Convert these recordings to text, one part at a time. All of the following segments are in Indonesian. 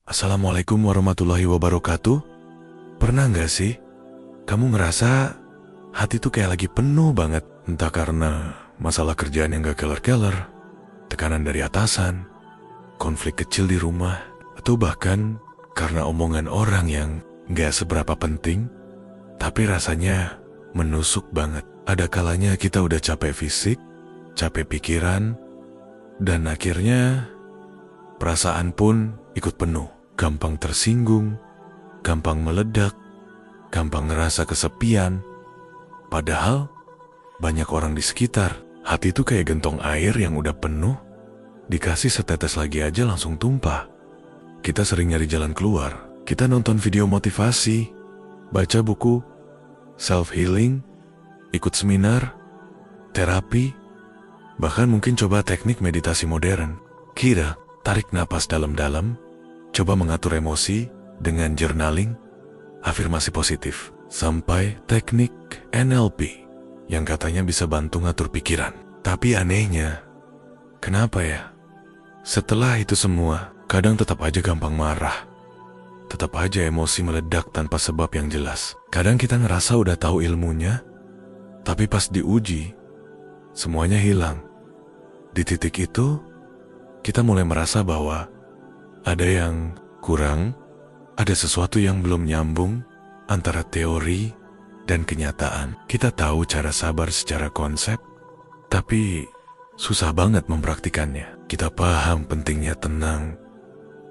Assalamualaikum warahmatullahi wabarakatuh. Pernah nggak sih kamu ngerasa hati tuh kayak lagi penuh banget? Entah karena masalah kerjaan yang gak kelar-kelar, tekanan dari atasan, konflik kecil di rumah, atau bahkan karena omongan orang yang gak seberapa penting, tapi rasanya menusuk banget. Ada kalanya kita udah capek fisik, capek pikiran, dan akhirnya perasaan pun ikut penuh. Gampang tersinggung, gampang meledak, gampang ngerasa kesepian. Padahal banyak orang di sekitar. Hati itu kayak gentong air yang udah penuh, dikasih setetes lagi aja langsung tumpah. Kita sering nyari jalan keluar. Kita nonton video motivasi, baca buku, self-healing, ikut seminar, terapi, bahkan mungkin coba teknik meditasi modern. Kira, tarik napas dalam-dalam, coba mengatur emosi dengan journaling, afirmasi positif, sampai teknik NLP yang katanya bisa bantu ngatur pikiran. Tapi anehnya, kenapa ya? Setelah itu semua, kadang tetap aja gampang marah. Tetap aja emosi meledak tanpa sebab yang jelas. Kadang kita ngerasa udah tahu ilmunya, tapi pas diuji, semuanya hilang. Di titik itu, kita mulai merasa bahwa ada yang kurang, ada sesuatu yang belum nyambung antara teori dan kenyataan. Kita tahu cara sabar secara konsep, tapi susah banget mempraktikannya. Kita paham pentingnya tenang,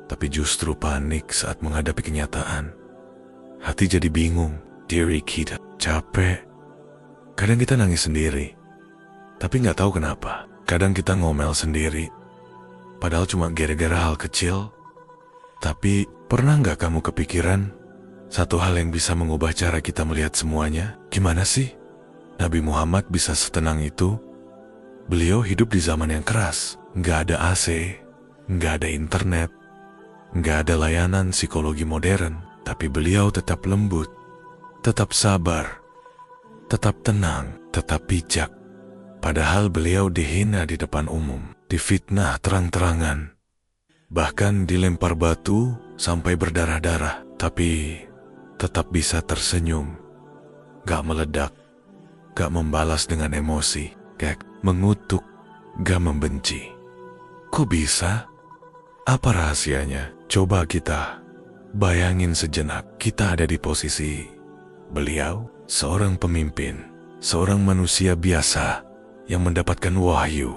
tapi justru panik saat menghadapi kenyataan. Hati jadi bingung, diri kita capek. Kadang kita nangis sendiri, tapi nggak tahu kenapa. Kadang kita ngomel sendiri, padahal cuma gara-gara hal kecil. Tapi pernah nggak kamu kepikiran satu hal yang bisa mengubah cara kita melihat semuanya? Gimana sih Nabi Muhammad bisa setenang itu? Beliau hidup di zaman yang keras, nggak ada AC, nggak ada internet, nggak ada layanan psikologi modern. Tapi beliau tetap lembut, tetap sabar, tetap tenang, tetap bijak. Padahal beliau dihina di depan umum, difitnah terang-terangan, bahkan dilempar batu sampai berdarah-darah, tapi tetap bisa tersenyum, gak meledak, gak membalas dengan emosi, gak mengutuk, gak membenci. Kok bisa? Apa rahasianya? Coba kita bayangin sejenak, kita ada di posisi beliau, seorang pemimpin, seorang manusia biasa yang mendapatkan wahyu,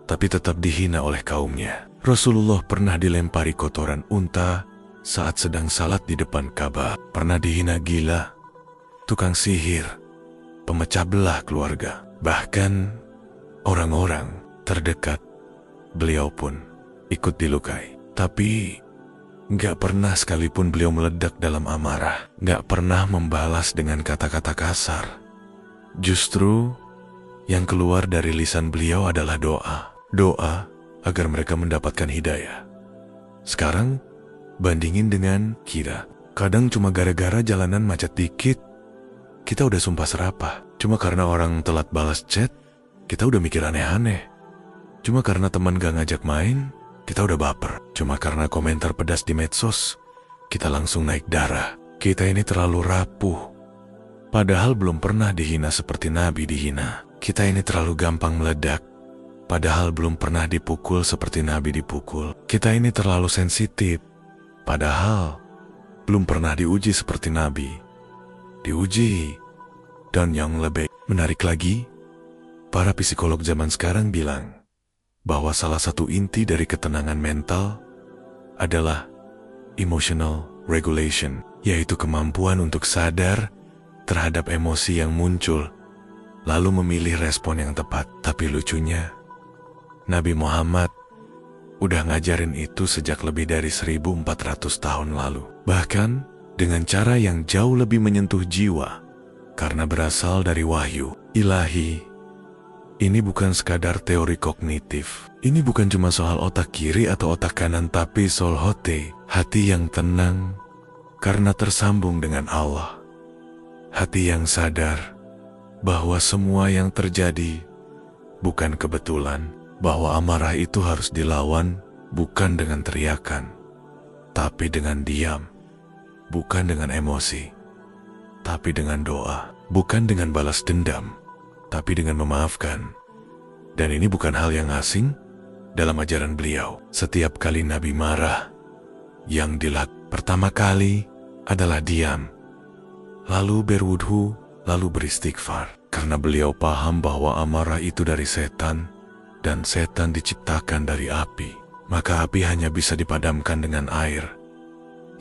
tapi tetap dihina oleh kaumnya. Rasulullah pernah dilempari kotoran unta saat sedang salat di depan Ka'bah. Pernah dihina gila, tukang sihir, pemecah belah keluarga. Bahkan orang-orang terdekat beliau pun ikut dilukai. Tapi gak pernah sekalipun beliau meledak dalam amarah. Gak pernah membalas dengan kata-kata kasar. Justru yang keluar dari lisan beliau adalah doa. Doa agar mereka mendapatkan hidayah. Sekarang, bandingin dengan kita. Kadang cuma gara-gara jalanan macet dikit, kita udah sumpah serapah. Cuma karena orang telat balas chat, kita udah mikir aneh-aneh. Cuma karena teman gak ngajak main, kita udah baper. Cuma karena komentar pedas di medsos, kita langsung naik darah. Kita ini terlalu rapuh. Padahal belum pernah dihina seperti Nabi dihina. Kita ini terlalu gampang meledak. Padahal belum pernah dipukul seperti Nabi dipukul. Kita ini terlalu sensitif. Padahal belum pernah diuji seperti Nabi diuji. Dan yang lebih menarik lagi, para psikolog zaman sekarang bilang bahwa salah satu inti dari ketenangan mental adalah emotional regulation, yaitu kemampuan untuk sadar terhadap emosi yang muncul, lalu memilih respon yang tepat. Tapi lucunya, Nabi Muhammad udah ngajarin itu sejak lebih dari 1400 tahun lalu. Bahkan dengan cara yang jauh lebih menyentuh jiwa, karena berasal dari wahyu ilahi. Ini bukan sekadar teori kognitif. Ini bukan cuma soal otak kiri atau otak kanan, tapi soul hote, hati yang tenang karena tersambung dengan Allah. Hati yang sadar bahwa semua yang terjadi bukan kebetulan, bahwa amarah itu harus dilawan bukan dengan teriakan, tapi tapi dengan diam, bukan dengan emosi, tapi dengan doa, bukan dengan balas dendam, tapi dengan memaafkan. Dan ini bukan hal yang asing dalam ajaran beliau. Setiap kali Nabi marah, yang dilakukan pertama kali adalah diam, lalu berwudhu, lalu beristighfar. Karena beliau paham bahwa amarah itu dari setan, dan setan diciptakan dari api. Maka api hanya bisa dipadamkan dengan air,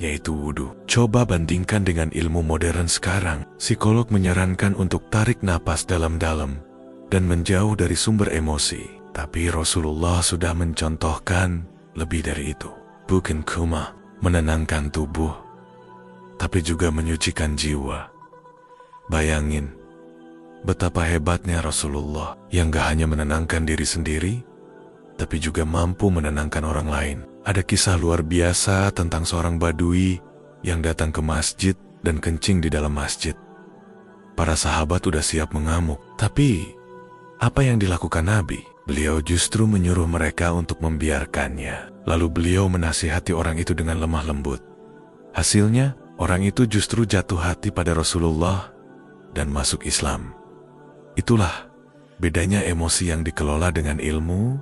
yaitu wudhu. Coba bandingkan dengan ilmu modern sekarang. Psikolog menyarankan untuk tarik napas dalam-dalam dan menjauh dari sumber emosi. Tapi Rasulullah sudah mencontohkan lebih dari itu. Bukan cuma menenangkan tubuh, tapi juga menyucikan jiwa. Bayangin betapa hebatnya Rasulullah yang gak hanya menenangkan diri sendiri, tapi juga mampu menenangkan orang lain. Ada kisah luar biasa tentang seorang badui yang datang ke masjid dan kencing di dalam masjid. Para sahabat udah siap mengamuk, tapi apa yang dilakukan Nabi? Beliau justru menyuruh mereka untuk membiarkannya. Lalu beliau menasihati orang itu dengan lemah lembut. Hasilnya, orang itu justru jatuh hati pada Rasulullah dan masuk Islam. Itulah bedanya emosi yang dikelola dengan ilmu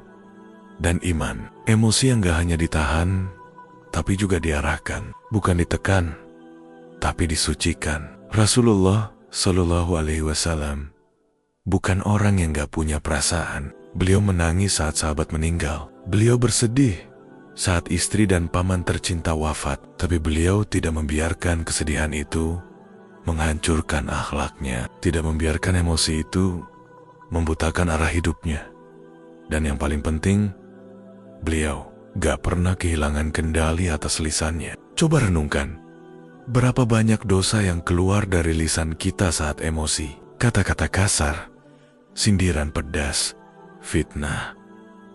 dan iman. Emosi yang gak hanya ditahan, tapi juga diarahkan. Bukan ditekan, tapi disucikan. Rasulullah Shallallahu Alaihi Wasallam bukan orang yang gak punya perasaan. Beliau menangis saat sahabat meninggal. Beliau bersedih saat istri dan paman tercinta wafat. Tapi beliau tidak membiarkan kesedihan itu menghancurkan akhlaknya. Tidak membiarkan emosi itu membutakan arah hidupnya. Dan yang paling penting, beliau gak pernah kehilangan kendali atas lisannya. Coba renungkan, berapa banyak dosa yang keluar dari lisan kita saat emosi. Kata-kata kasar, sindiran pedas, fitnah,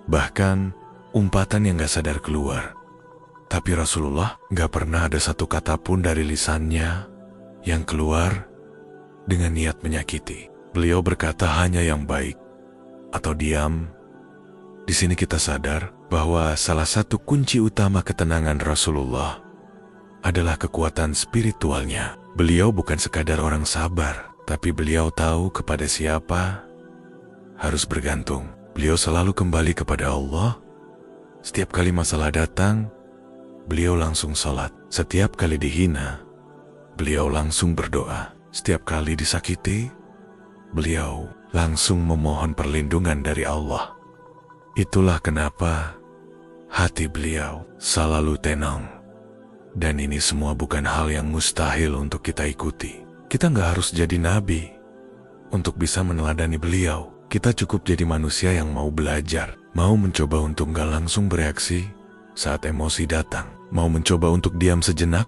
bahkan umpatan yang gak sadar keluar. Tapi Rasulullah gak pernah ada satu kata pun dari lisannya yang keluar dengan niat menyakiti. Beliau berkata hanya yang baik atau diam. Di sini kita sadar bahwa salah satu kunci utama ketenangan Rasulullah adalah kekuatan spiritualnya. Beliau bukan sekadar orang sabar, tapi beliau tahu kepada siapa harus bergantung. Beliau selalu kembali kepada Allah. Setiap kali masalah datang, beliau langsung sholat. Setiap kali dihina, beliau langsung berdoa. Setiap kali disakiti, beliau langsung memohon perlindungan dari Allah. Itulah kenapa hati beliau selalu tenang. Dan ini semua bukan hal yang mustahil untuk kita ikuti. Kita nggak harus jadi nabi untuk bisa meneladani beliau. Kita cukup jadi manusia yang mau belajar, mau mencoba untuk nggak langsung bereaksi saat emosi datang, mau mencoba untuk diam sejenak,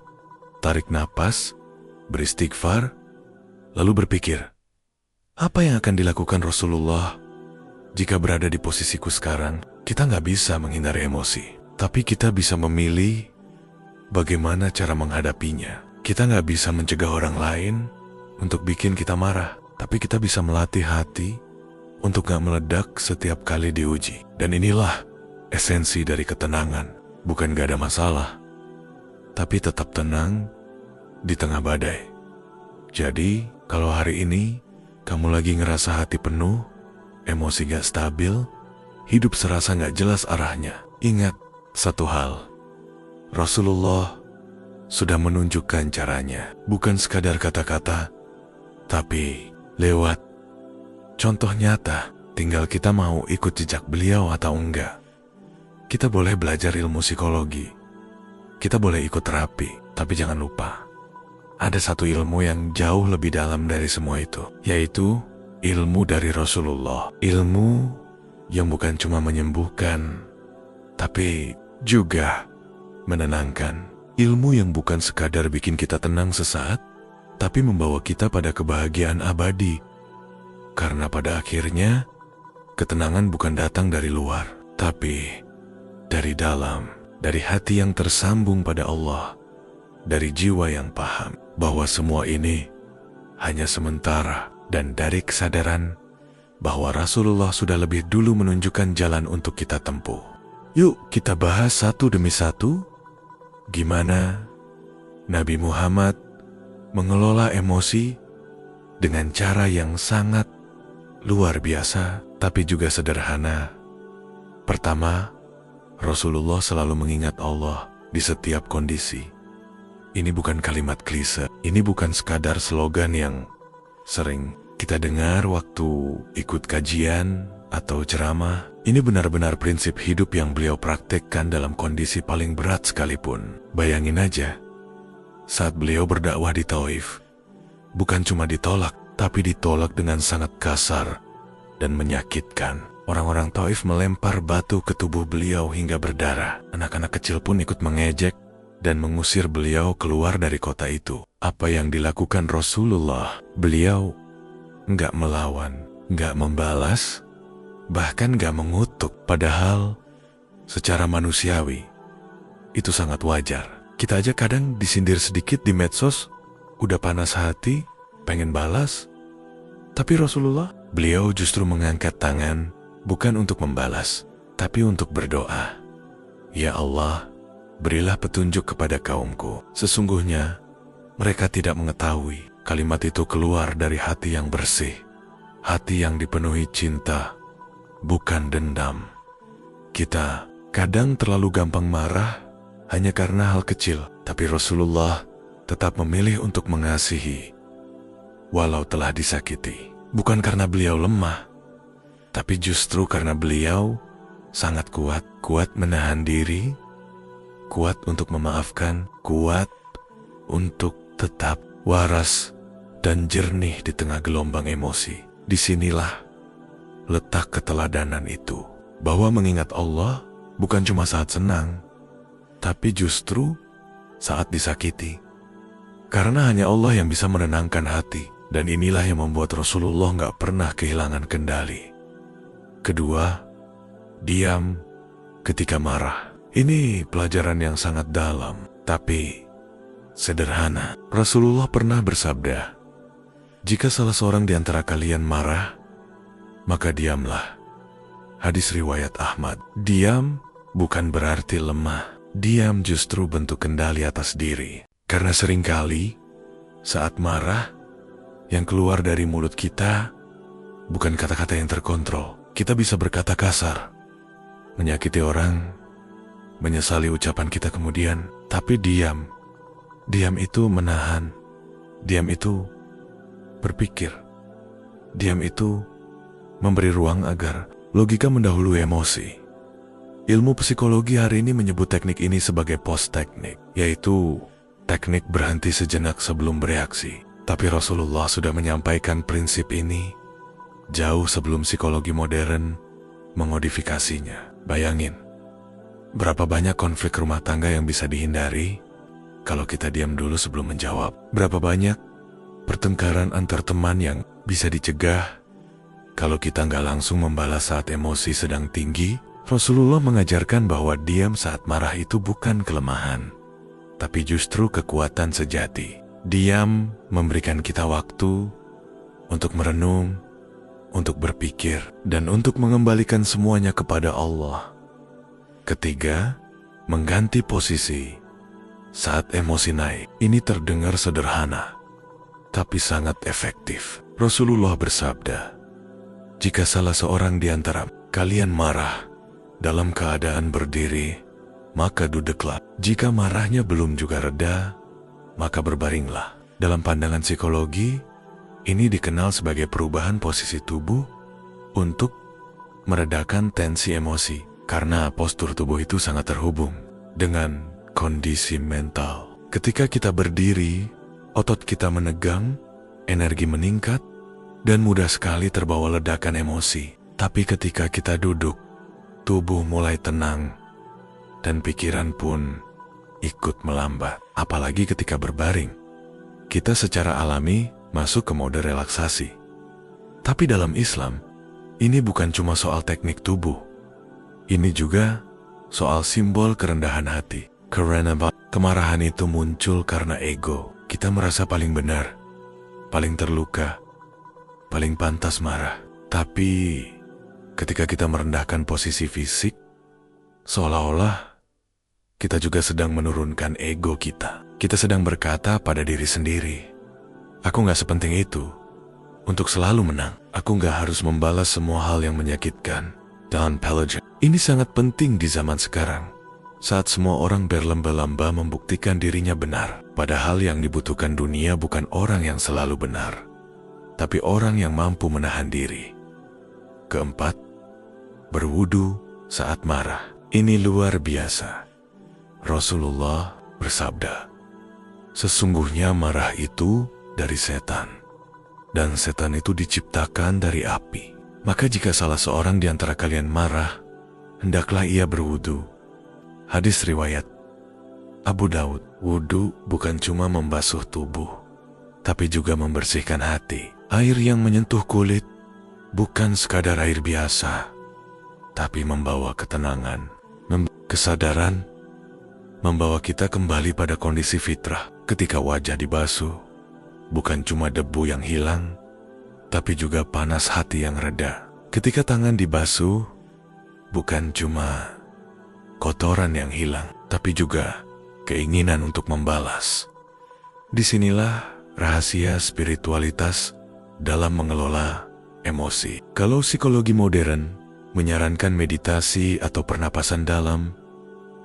tarik napas, beristighfar, lalu berpikir, apa yang akan dilakukan Rasulullah jika berada di posisiku sekarang? Kita nggak bisa menghindari emosi, tapi kita bisa memilih bagaimana cara menghadapinya. Kita nggak bisa mencegah orang lain untuk bikin kita marah, tapi kita bisa melatih hati untuk nggak meledak setiap kali diuji. Dan inilah esensi dari ketenangan. Bukan nggak ada masalah, tapi tetap tenang di tengah badai. Jadi, kalau hari ini kamu lagi ngerasa hati penuh, emosi gak stabil, hidup serasa gak jelas arahnya, ingat satu hal. Rasulullah sudah menunjukkan caranya, bukan sekadar kata-kata, tapi lewat contoh nyata. Tinggal kita mau ikut jejak beliau atau enggak. Kita boleh belajar ilmu psikologi, kita boleh ikut terapi, tapi jangan lupa, ada satu ilmu yang jauh lebih dalam dari semua itu, yaitu ilmu dari Rasulullah. Ilmu yang bukan cuma menyembuhkan, tapi juga menenangkan. Ilmu yang bukan sekadar bikin kita tenang sesaat, tapi membawa kita pada kebahagiaan abadi. Karena pada akhirnya, ketenangan bukan datang dari luar, tapi dari dalam, dari hati yang tersambung pada Allah, dari jiwa yang paham bahwa semua ini hanya sementara, dan dari kesadaran bahwa Rasulullah sudah lebih dulu menunjukkan jalan untuk kita tempuh. Yuk kita bahas satu demi satu. gimana Nabi Muhammad mengelola emosi dengan cara yang sangat luar biasa, tapi juga sederhana. Pertama, Rasulullah selalu mengingat Allah di setiap kondisi. Ini bukan kalimat klise, ini bukan sekadar slogan yang sering kita dengar waktu ikut kajian atau ceramah. Ini benar-benar prinsip hidup yang beliau praktekkan dalam kondisi paling berat sekalipun. Bayangin aja, saat beliau berdakwah di Taif, bukan cuma ditolak, tapi ditolak dengan sangat kasar dan menyakitkan. Orang-orang Taif melempar batu ke tubuh beliau hingga berdarah. Anak-anak kecil pun ikut mengejek dan mengusir beliau keluar dari kota itu. Apa yang dilakukan Rasulullah? Beliau nggak melawan, nggak membalas, bahkan nggak mengutuk. Padahal secara manusiawi itu sangat wajar. Kita aja kadang disindir sedikit di medsos, udah panas hati, pengen balas. Tapi Rasulullah, beliau justru mengangkat tangan, bukan untuk membalas, tapi untuk berdoa. Ya Allah, berilah petunjuk kepada kaumku. Sesungguhnya, mereka tidak mengetahui. Kalimat itu keluar dari hati yang bersih, hati yang dipenuhi cinta, bukan dendam. Kita kadang terlalu gampang marah hanya karena hal kecil, tapi Rasulullah tetap memilih untuk mengasihi, walau telah disakiti. Bukan karena beliau lemah, tapi justru karena beliau sangat kuat. Kuat menahan diri, kuat untuk memaafkan, kuat untuk tetap waras dan jernih di tengah gelombang emosi. Disinilah letak keteladanan itu, bahwa mengingat Allah bukan cuma saat senang, tapi justru saat disakiti. Karena hanya Allah yang bisa menenangkan hati. Dan inilah yang membuat Rasulullah nggak pernah kehilangan kendali. Kedua, diam ketika marah. Ini pelajaran yang sangat dalam, tapi sederhana. Rasulullah pernah bersabda, jika salah seorang di antara kalian marah, maka diamlah. Hadis riwayat Ahmad. Diam bukan berarti lemah. Diam justru bentuk kendali atas diri. Karena seringkali saat marah, yang keluar dari mulut kita bukan kata-kata yang terkontrol. Kita bisa berkata kasar, menyakiti orang, menyesali ucapan kita kemudian. Tapi diam itu menahan, diam itu berpikir, diam itu memberi ruang agar logika mendahului emosi. Ilmu psikologi hari ini menyebut teknik ini sebagai pause teknik, yaitu teknik berhenti sejenak sebelum bereaksi. Tapi Rasulullah sudah menyampaikan prinsip ini jauh sebelum psikologi modern memodifikasinya. Bayangin, berapa banyak konflik rumah tangga yang bisa dihindari kalau kita diam dulu sebelum menjawab. Berapa banyak pertengkaran antar teman yang bisa dicegah kalau kita nggak langsung membalas saat emosi sedang tinggi. Rasulullah mengajarkan bahwa diam saat marah itu bukan kelemahan, tapi justru kekuatan sejati. Diam memberikan kita waktu untuk merenung, untuk berpikir, dan untuk mengembalikan semuanya kepada Allah. Ketiga, mengganti posisi saat emosi naik. Ini terdengar sederhana, tapi sangat efektif. Rasulullah bersabda, jika salah seorang di antara kalian marah dalam keadaan berdiri, maka duduklah. Jika marahnya belum juga reda, maka berbaringlah. Dalam pandangan psikologi, ini dikenal sebagai perubahan posisi tubuh untuk meredakan tensi emosi. Karena postur tubuh itu sangat terhubung dengan kondisi mental. Ketika kita berdiri, otot kita menegang, energi meningkat, dan mudah sekali terbawa ledakan emosi. Tapi ketika kita duduk, tubuh mulai tenang, dan pikiran pun ikut melambat. Apalagi ketika berbaring, kita secara alami masuk ke mode relaksasi. Tapi dalam Islam, ini bukan cuma soal teknik tubuh. Ini juga soal simbol kerendahan hati. Karena kemarahan itu muncul karena ego. Kita merasa paling benar, paling terluka, paling pantas marah. Tapi ketika kita merendahkan posisi fisik, seolah-olah kita juga sedang menurunkan ego kita. Kita sedang berkata pada diri sendiri, aku gak sepenting itu untuk selalu menang. Aku gak harus membalas semua hal yang menyakitkan. Don Pelagian. Ini sangat penting di zaman sekarang, saat semua orang berlomba-lomba membuktikan dirinya benar. Padahal yang dibutuhkan dunia bukan orang yang selalu benar, tapi orang yang mampu menahan diri. Keempat, berwudu saat marah. Ini luar biasa. Rasulullah bersabda, sesungguhnya marah itu dari setan, dan setan itu diciptakan dari api. Maka jika salah seorang di antara kalian marah, hendaklah ia berwudu. Hadis riwayat Abu Daud. Wudu bukan cuma membasuh tubuh, tapi juga membersihkan hati. Air yang menyentuh kulit bukan sekadar air biasa, tapi membawa ketenangan, kesadaran, membawa kita kembali pada kondisi fitrah. Ketika wajah dibasuh, bukan cuma debu yang hilang, tapi juga panas hati yang reda. Ketika tangan dibasuh, bukan cuma kotoran yang hilang, tapi juga keinginan untuk membalas. Disinilah rahasia spiritualitas dalam mengelola emosi. Kalau psikologi modern menyarankan meditasi atau pernapasan dalam,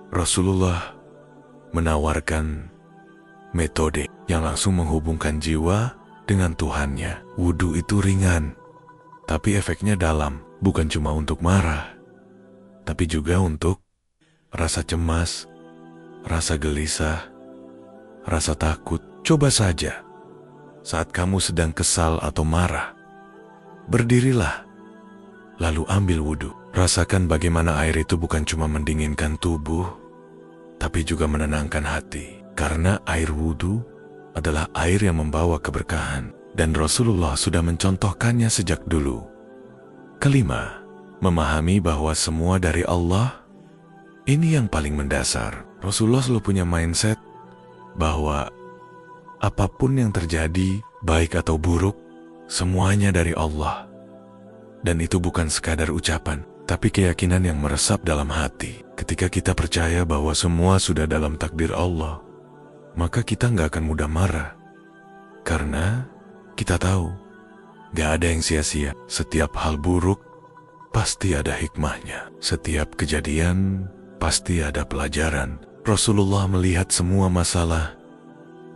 Rasulullah menawarkan metode yang langsung menghubungkan jiwa dengan Tuhannya. Wudu itu ringan, tapi efeknya dalam. Bukan cuma untuk marah, tapi juga untuk rasa cemas, rasa gelisah, rasa takut. Coba saja, saat kamu sedang kesal atau marah, berdirilah, lalu ambil wudu. Rasakan bagaimana air itu bukan cuma mendinginkan tubuh, tapi juga menenangkan hati. Karena air wudu adalah air yang membawa keberkahan, dan Rasulullah sudah mencontohkannya sejak dulu. Kelima, memahami bahwa semua dari Allah. Ini yang paling mendasar. Rasulullah selalu punya mindset bahwa apapun yang terjadi, baik atau buruk, semuanya dari Allah. Dan itu bukan sekadar ucapan, tapi keyakinan yang meresap dalam hati. Ketika kita percaya bahwa semua sudah dalam takdir Allah, maka kita nggak akan mudah marah. Karena kita tahu, nggak ada yang sia-sia. Setiap hal buruk pasti ada hikmahnya. Setiap kejadian pasti ada pelajaran. Rasulullah melihat semua masalah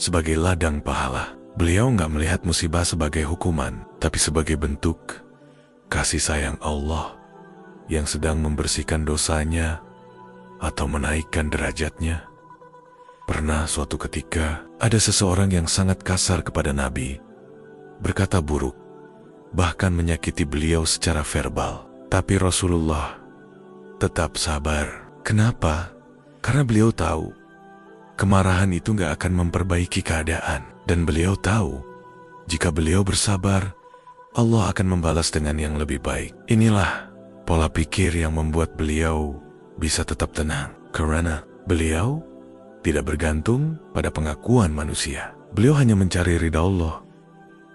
sebagai ladang pahala. Beliau nggak melihat musibah sebagai hukuman, tapi sebagai bentuk kasih sayang Allah yang sedang membersihkan dosanya atau menaikkan derajatnya. Pernah suatu ketika, ada seseorang yang sangat kasar kepada Nabi, berkata buruk, bahkan menyakiti beliau secara verbal. Tapi Rasulullah tetap sabar. Kenapa? Karena beliau tahu, kemarahan itu gak akan memperbaiki keadaan. Dan beliau tahu, jika beliau bersabar, Allah akan membalas dengan yang lebih baik. Inilah pola pikir yang membuat beliau bisa tetap tenang. Karena beliau tidak bergantung pada pengakuan manusia. Beliau hanya mencari ridha Allah.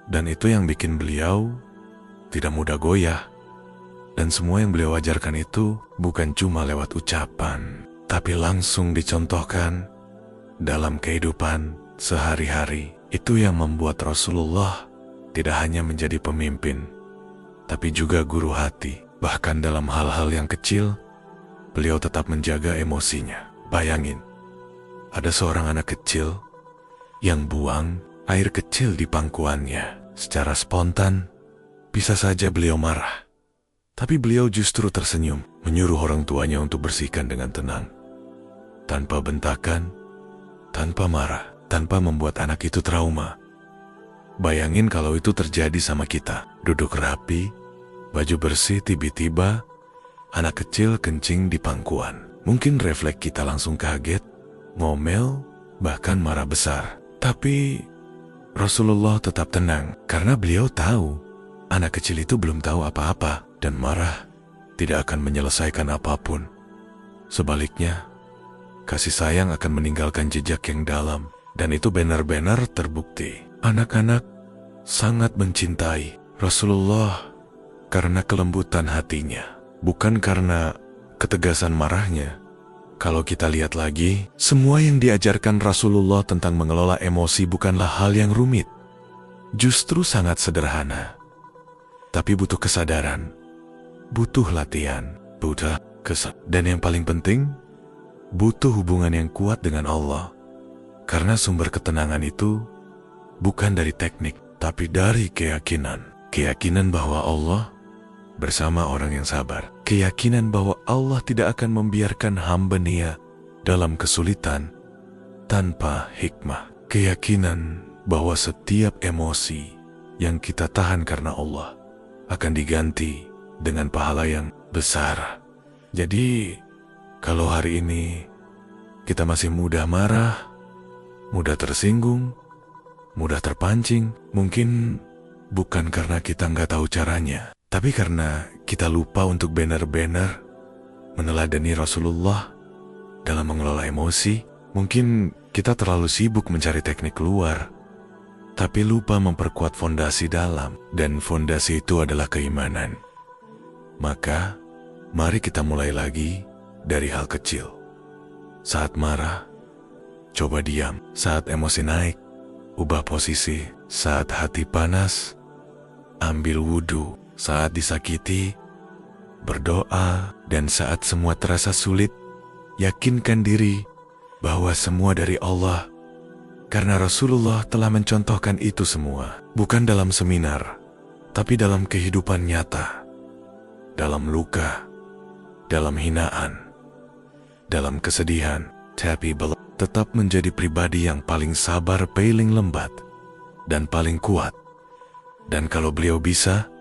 Dan itu yang bikin beliau tidak mudah goyah. Dan semua yang beliau ajarkan itu bukan cuma lewat ucapan, tapi langsung dicontohkan dalam kehidupan sehari-hari. Itu yang membuat Rasulullah tidak hanya menjadi pemimpin, tapi juga guru hati. Bahkan dalam hal-hal yang kecil, beliau tetap menjaga emosinya. Bayangin, ada seorang anak kecil yang buang air kecil di pangkuannya. Secara spontan, bisa saja beliau marah. Tapi beliau justru tersenyum, menyuruh orang tuanya untuk bersihkan dengan tenang. Tanpa bentakan, tanpa marah, tanpa membuat anak itu trauma. Bayangin kalau itu terjadi sama kita. Duduk rapi, baju bersih, tiba-tiba anak kecil kencing di pangkuan. Mungkin refleks kita langsung kaget, ngomel, bahkan marah besar. Tapi Rasulullah tetap tenang karena beliau tahu anak kecil itu belum tahu apa-apa dan marah tidak akan menyelesaikan apapun. Sebaliknya, kasih sayang akan meninggalkan jejak yang dalam dan itu benar-benar terbukti. Anak-anak sangat mencintai Rasulullah karena kelembutan hatinya, bukan karena ketegasan marahnya, Kalau kita lihat lagi, semua yang diajarkan Rasulullah tentang mengelola emosi bukanlah hal yang rumit. Justru sangat sederhana. Tapi butuh kesadaran, butuh latihan, dan yang paling penting, butuh hubungan yang kuat dengan Allah. Karena sumber ketenangan itu bukan dari teknik, tapi dari keyakinan. Keyakinan bahwa Allah bersama orang yang sabar. Keyakinan bahwa Allah tidak akan membiarkan hamba-Nya dalam kesulitan tanpa hikmah. Keyakinan bahwa setiap emosi yang kita tahan karena Allah akan diganti dengan pahala yang besar. Jadi, kalau hari ini kita masih mudah marah, mudah tersinggung, mudah terpancing, mungkin bukan karena kita nggak tahu caranya, tapi karena kita lupa untuk benar-benar meneladani Rasulullah dalam mengelola emosi. Mungkin kita terlalu sibuk mencari teknik luar, tapi lupa memperkuat fondasi dalam, dan fondasi itu adalah keimanan. Maka, mari kita mulai lagi dari hal kecil. Saat marah, coba diam. Saat emosi naik, ubah posisi. Saat hati panas, ambil wudhu. Saat disakiti, berdoa. Dan saat semua terasa sulit, yakinkan diri bahwa semua dari Allah. Karena Rasulullah telah mencontohkan itu semua. Bukan dalam seminar, tapi dalam kehidupan nyata. Dalam luka, dalam hinaan, dalam kesedihan, tapi tetap menjadi pribadi yang paling sabar, paling lembat, dan paling kuat. Dan kalau beliau bisa,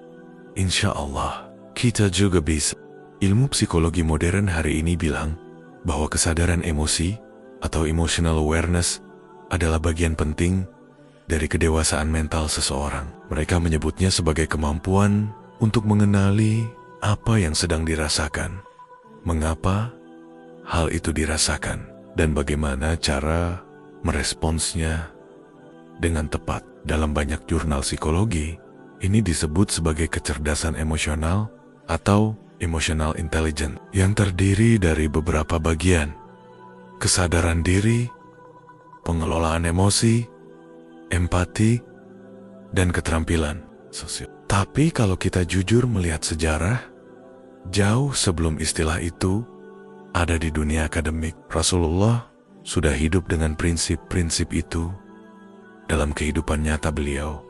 insya Allah kita juga bisa. Ilmu psikologi modern hari ini bilang bahwa kesadaran emosi atau emotional awareness adalah bagian penting dari kedewasaan mental seseorang. Mereka menyebutnya sebagai kemampuan untuk mengenali apa yang sedang dirasakan, mengapa hal itu dirasakan, dan bagaimana cara meresponsnya dengan tepat. Dalam banyak jurnal psikologi, ini disebut sebagai kecerdasan emosional atau emotional intelligence, yang terdiri dari beberapa bagian: kesadaran diri, pengelolaan emosi, empati, dan keterampilan sosial. Tapi kalau kita jujur melihat sejarah, jauh sebelum istilah itu ada di dunia akademik, Rasulullah sudah hidup dengan prinsip-prinsip itu dalam kehidupan nyata beliau.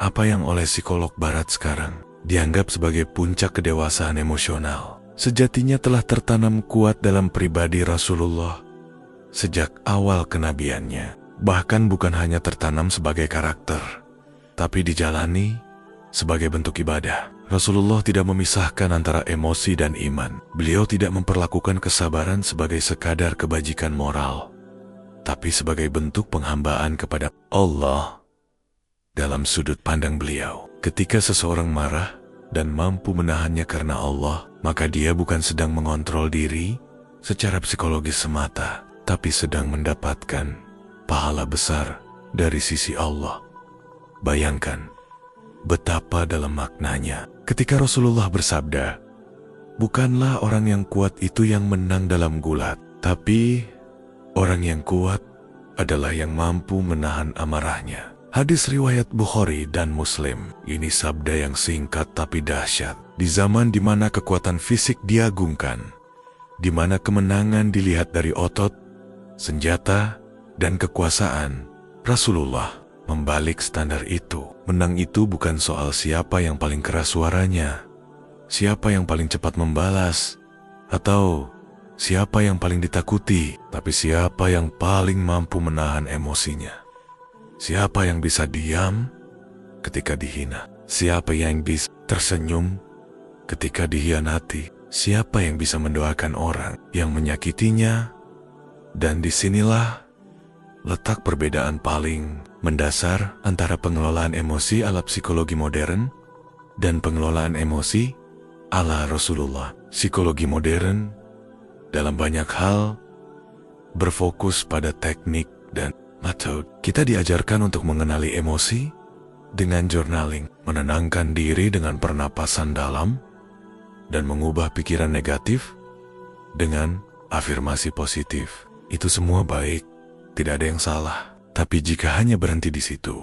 Apa yang oleh psikolog barat sekarang dianggap sebagai puncak kedewasaan emosional, sejatinya telah tertanam kuat dalam pribadi Rasulullah sejak awal kenabiannya. Bahkan bukan hanya tertanam sebagai karakter, tapi dijalani sebagai bentuk ibadah. Rasulullah tidak memisahkan antara emosi dan iman. Beliau tidak memperlakukan kesabaran sebagai sekadar kebajikan moral, tapi sebagai bentuk penghambaan kepada Allah. Dalam sudut pandang beliau, ketika seseorang marah dan mampu menahannya karena Allah, maka dia bukan sedang mengontrol diri secara psikologis semata, tapi sedang mendapatkan pahala besar dari sisi Allah. Bayangkan betapa dalam maknanya ketika Rasulullah bersabda, "Bukanlah orang yang kuat itu yang menang dalam gulat, tapi orang yang kuat adalah yang mampu menahan amarahnya." Hadis riwayat Bukhari dan Muslim. Ini sabda yang singkat tapi dahsyat. Di zaman di mana kekuatan fisik diagungkan, di mana kemenangan dilihat dari otot, senjata, dan kekuasaan, Rasulullah membalik standar itu. Menang itu bukan soal siapa yang paling keras suaranya, siapa yang paling cepat membalas, atau siapa yang paling ditakuti, tapi siapa yang paling mampu menahan emosinya. Siapa yang bisa diam ketika dihina, siapa yang bisa tersenyum ketika dikhianati, siapa yang bisa mendoakan orang yang menyakitinya. Dan disinilah letak perbedaan paling mendasar antara pengelolaan emosi ala psikologi modern dan pengelolaan emosi ala Rasulullah. Psikologi modern dalam banyak hal berfokus pada teknik dan metode. Kita diajarkan untuk mengenali emosi dengan journaling, menenangkan diri dengan pernapasan dalam, dan mengubah pikiran negatif dengan afirmasi positif. Itu semua baik, tidak ada yang salah. Tapi jika hanya berhenti di situ,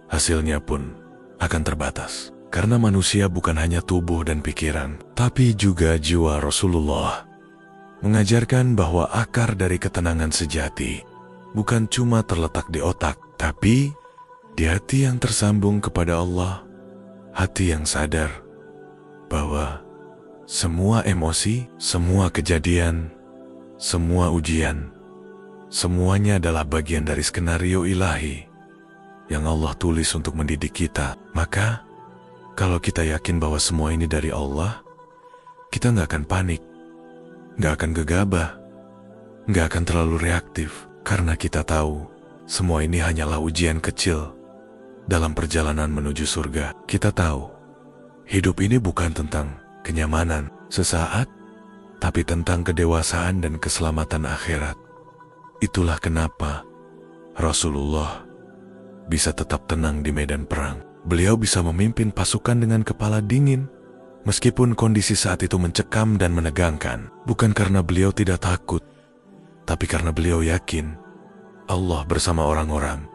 hasilnya pun akan terbatas. Karena manusia bukan hanya tubuh dan pikiran, tapi juga jiwa. Rasulullah mengajarkan bahwa akar dari ketenangan sejati bukan cuma terletak di otak, tapi di hati yang tersambung kepada Allah, hati yang sadar bahwa semua emosi, semua kejadian, semua ujian, semuanya adalah bagian dari skenario ilahi yang Allah tulis untuk mendidik kita. Maka, kalau kita yakin bahwa semua ini dari Allah, kita nggak akan panik, nggak akan gegabah, nggak akan terlalu reaktif, karena kita tahu semua ini hanyalah ujian kecil dalam perjalanan menuju surga. Kita tahu hidup ini bukan tentang kenyamanan sesaat, tapi tentang kedewasaan dan keselamatan akhirat. Itulah kenapa Rasulullah bisa tetap tenang di medan perang. Beliau bisa memimpin pasukan dengan kepala dingin, meskipun kondisi saat itu mencekam dan menegangkan. Bukan karena beliau tidak takut, tapi karena beliau yakin Allah bersama orang-orang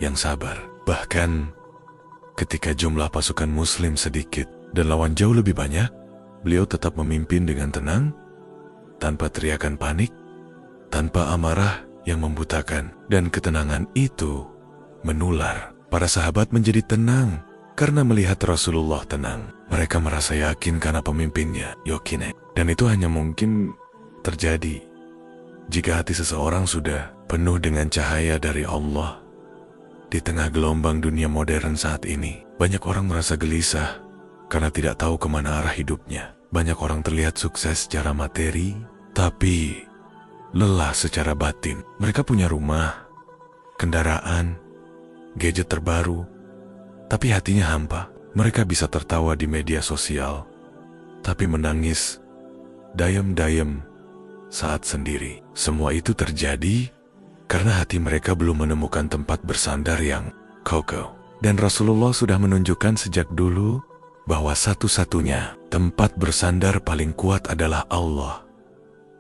yang sabar. Bahkan ketika jumlah pasukan muslim sedikit dan lawan jauh lebih banyak, beliau tetap memimpin dengan tenang, tanpa teriakan panik, tanpa amarah yang membutakan. Dan ketenangan itu menular. Para sahabat menjadi tenang karena melihat Rasulullah tenang. Mereka merasa yakin karena pemimpinnya, Yokine. Dan itu hanya mungkin terjadi jika hati seseorang sudah penuh dengan cahaya dari Allah. Di tengah gelombang dunia modern saat ini, banyak orang merasa gelisah karena tidak tahu kemana arah hidupnya. Banyak orang terlihat sukses secara materi, tapi lelah secara batin. Mereka punya rumah, kendaraan, gadget terbaru, tapi hatinya hampa. Mereka bisa tertawa di media sosial, tapi menangis dayem-dayem saat sendiri. Semua itu terjadi karena hati mereka belum menemukan tempat bersandar yang kokoh. Dan Rasulullah sudah menunjukkan sejak dulu bahwa satu-satunya tempat bersandar paling kuat adalah Allah.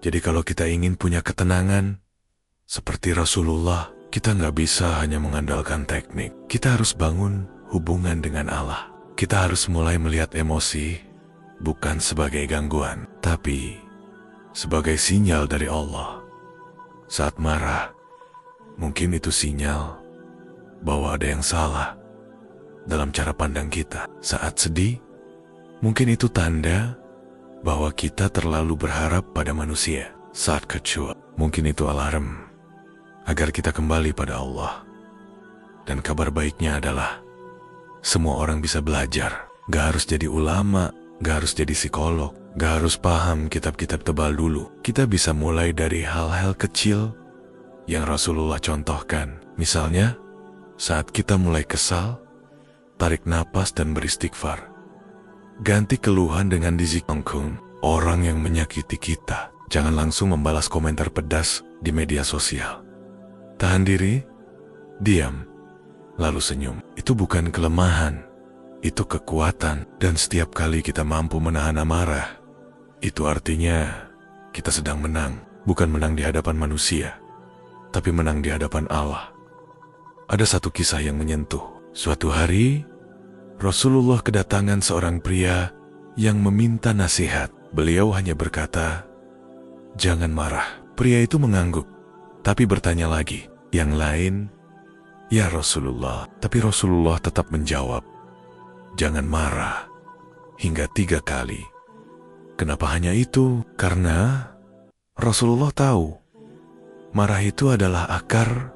Jadi kalau kita ingin punya ketenangan seperti Rasulullah, kita nggak bisa hanya mengandalkan teknik. Kita harus bangun hubungan dengan Allah. Kita harus mulai melihat emosi bukan sebagai gangguan, tapi sebagai sinyal dari Allah. Saat marah, mungkin itu sinyal bahwa ada yang salah dalam cara pandang kita. Saat sedih, mungkin itu tanda bahwa kita terlalu berharap pada manusia. Saat kecuali, mungkin itu alarm agar kita kembali pada Allah. Dan kabar baiknya adalah semua orang bisa belajar. Gak harus jadi ulama, gak harus jadi psikolog, gak harus paham kitab-kitab tebal dulu. Kita bisa mulai dari hal-hal kecil yang Rasulullah contohkan. Misalnya, saat kita mulai kesal, tarik napas dan beristighfar. Ganti keluhan dengan dizikir. Orang yang menyakiti kita, jangan langsung membalas komentar pedas di media sosial. Tahan diri, diam, lalu senyum. Itu bukan kelemahan, itu kekuatan. Dan setiap kali kita mampu menahan amarah, itu artinya kita sedang menang. Bukan menang di hadapan manusia, tapi menang di hadapan Allah. Ada satu kisah yang menyentuh. Suatu hari, Rasulullah kedatangan seorang pria yang meminta nasihat. Beliau hanya berkata, "Jangan marah." Pria itu mengangguk, tapi bertanya lagi. Yang lain, "Ya Rasulullah." Tapi Rasulullah tetap menjawab, "Jangan marah," hingga 3 kali. Kenapa hanya itu? Karena Rasulullah tahu marah itu adalah akar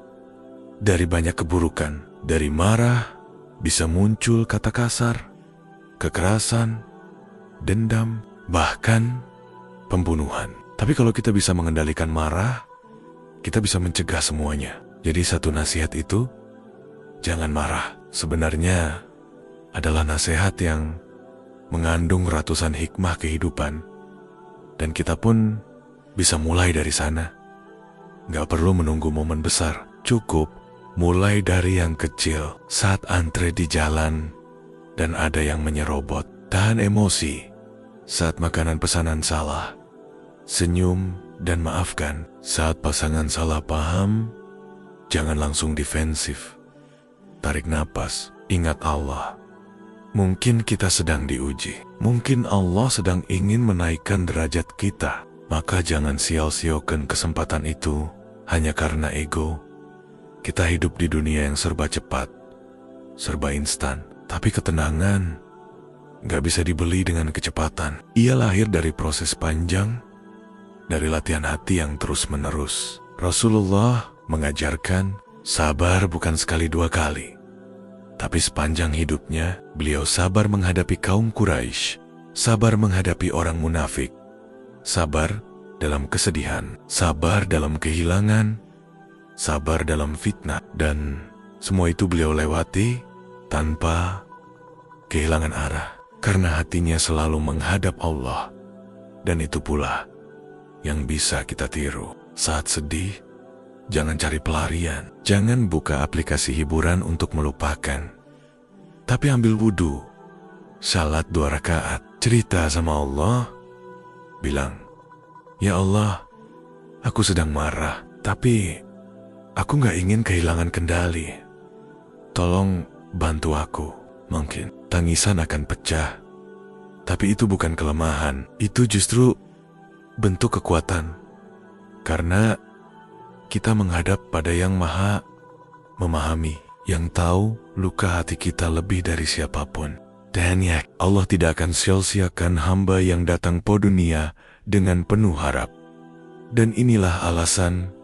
dari banyak keburukan. Dari marah bisa muncul kata kasar, kekerasan, dendam, bahkan pembunuhan. Tapi kalau kita bisa mengendalikan marah, kita bisa mencegah semuanya. Jadi satu nasihat itu, jangan marah, sebenarnya adalah nasihat yang mengandung ratusan hikmah kehidupan. Dan kita pun bisa mulai dari sana. Gak perlu menunggu momen besar, cukup mulai dari yang kecil. Saat antre di jalan dan ada yang menyerobot, tahan emosi. Saat makanan pesanan salah, senyum dan maafkan. Saat pasangan salah paham, jangan langsung defensif. Tarik napas, ingat Allah. Mungkin kita sedang diuji. Mungkin Allah sedang ingin menaikkan derajat kita. Maka jangan sia-siakan kesempatan itu hanya karena ego. Kita hidup di dunia yang serba cepat, serba instan. Tapi ketenangan gak bisa dibeli dengan kecepatan. Ia lahir dari proses panjang, dari latihan hati yang terus-menerus. Rasulullah mengajarkan sabar bukan sekali dua kali. Tapi sepanjang hidupnya, beliau sabar menghadapi kaum Quraisy, sabar menghadapi orang munafik, sabar dalam kesedihan, sabar dalam kehilangan, sabar dalam fitnah, dan semua itu beliau lewati tanpa kehilangan arah, karena hatinya selalu menghadap Allah. Dan itu pula yang bisa kita tiru. Saat sedih, jangan cari pelarian, jangan buka aplikasi hiburan untuk melupakan. Tapi ambil wudhu, salat 2 rakaat, cerita sama Allah, bilang, "Ya Allah, aku sedang marah, tapi aku gak ingin kehilangan kendali. Tolong bantu aku." Mungkin tangisan akan pecah, tapi itu bukan kelemahan, itu justru bentuk kekuatan. Karena kita menghadap pada yang maha memahami, yang tahu luka hati kita lebih dari siapapun. Dan ya, Allah tidak akan sia-siakan hamba yang datang po dunia dengan penuh harap. Dan inilah alasan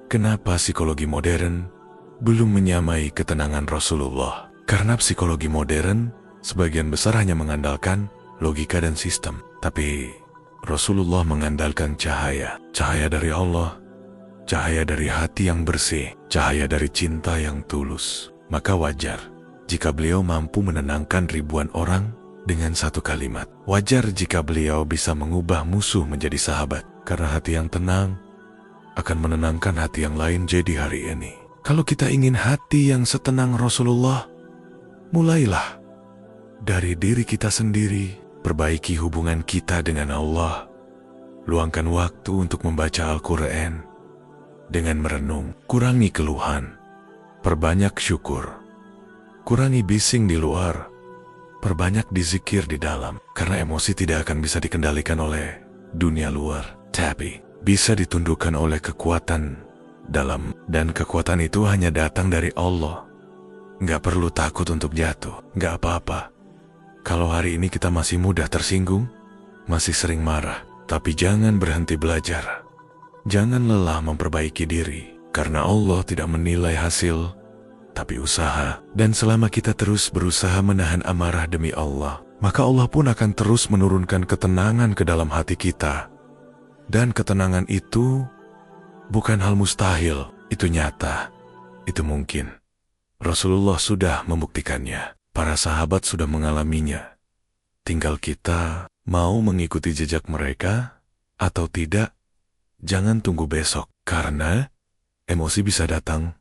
kenapa psikologi modern belum menyamai ketenangan Rasulullah. Karena psikologi modern sebagian besar hanya mengandalkan logika dan sistem. Tapi Rasulullah mengandalkan cahaya. Cahaya dari Allah, cahaya dari hati yang bersih, cahaya dari cinta yang tulus. Maka wajar jika beliau mampu menenangkan ribuan orang dengan satu kalimat. Wajar jika beliau bisa mengubah musuh menjadi sahabat. Karena hati yang tenang akan menenangkan hati yang lain. Jadi hari ini, kalau kita ingin hati yang setenang Rasulullah, mulailah dari diri kita sendiri. Perbaiki hubungan kita dengan Allah. Luangkan waktu untuk membaca Al-Quran dengan merenung. Kurangi keluhan, perbanyak syukur. Kurangi bising di luar, perbanyak dizikir di dalam. Karena emosi tidak akan bisa dikendalikan oleh dunia luar, tapi bisa ditundukkan oleh kekuatan dalam. Dan kekuatan itu hanya datang dari Allah. Gak perlu takut untuk jatuh, gak apa-apa. Kalau hari ini kita masih mudah tersinggung, masih sering marah, tapi jangan berhenti belajar. Jangan lelah memperbaiki diri, karena Allah tidak menilai hasil, tapi usaha. Dan selama kita terus berusaha menahan amarah demi Allah, maka Allah pun akan terus menurunkan ketenangan ke dalam hati kita. Dan ketenangan itu bukan hal mustahil, itu nyata, itu mungkin. Rasulullah sudah membuktikannya, para sahabat sudah mengalaminya. Tinggal kita mau mengikuti jejak mereka atau tidak. Jangan tunggu besok, karena emosi bisa datang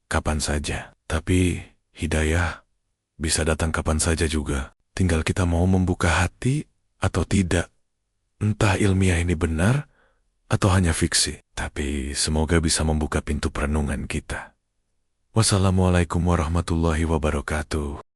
kapan saja. Tapi hidayah bisa datang kapan saja juga. Tinggal kita mau membuka hati atau tidak. Entah ilmiah ini benar atau hanya fiksi, tapi semoga bisa membuka pintu perenungan kita. Wassalamualaikum warahmatullahi wabarakatuh.